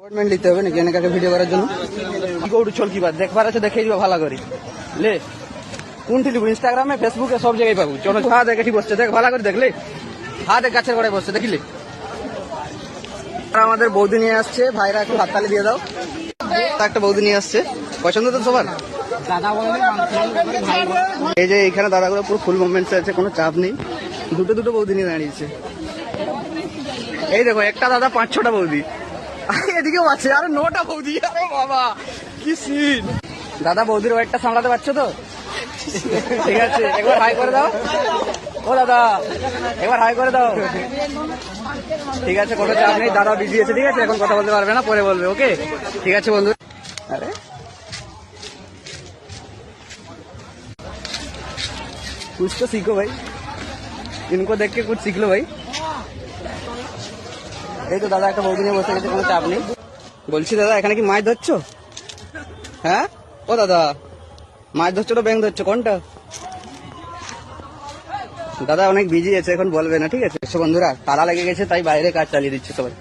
appointment দিতে হবে নাকি এনেকাকে ভিডিও করার জন্য কি করু চল কি বাদ দেখবার আছে দেখাই দিব ভালো করে লে কোনটি লিব ইনস্টাগ্রামে ফেসবুকে সব জায়গায় পাবো চলো হ্যাঁ দেখে ঠিক বসছে দেখ ভালো করে দেখলে হ্যাঁ দেখ গাছের গোড়ায় বসছে দেখিলে আর আমাদের বৌদি নিয়ে আসছে ভাইরা একটু হাততালি দিয়ে দাও একটা বৌদি নিয়ে আসছে পছন্দ তো সবার দাদা বলে এই যে এখানে দাদাগুলো পুরো ফুল মুভমেন্টস আছে কোনো চাপ নেই দুটো দুটো বৌদি নিয়ে দাঁড়িয়েছে এই দেখো একটা দাদা 5-6টা বৌদি এদিকেও আছে আরে 9টা বৌদি আরে বাবা কি সিন দাদা বৌদির ওয়েটটা সামলাতে পারছো তো ঠিক আছে একবার হাই করে দাও ও দাদা একবার হাই করে দাও ঠিক আছে কোনো চাপ নেই দাদা বিজি আছে ঠিক আছে এখন কথা বলতে পারবে না পরে বলবে ওকে ঠিক আছে বন্ধু अरे कुछ तो सीखो भाई इनको देख के कुछ सीख लो भाई এই তো দাদা একটা বৌদি নিয়ে বসে গেছে কোনো চাপ নেই বলছি দাদা এখানে কি মাছ ধরছো হ্যাঁ ও দাদা মাছ ধরছো তো ব্যাং ধরছো কোনটা দাদা অনেক বিজি আছে এখন বলবে না ঠিক আছে বন্ধুরা তালা লেগে গেছে তাই বাইরে কাজ চালিয়ে দিচ্ছে সবাই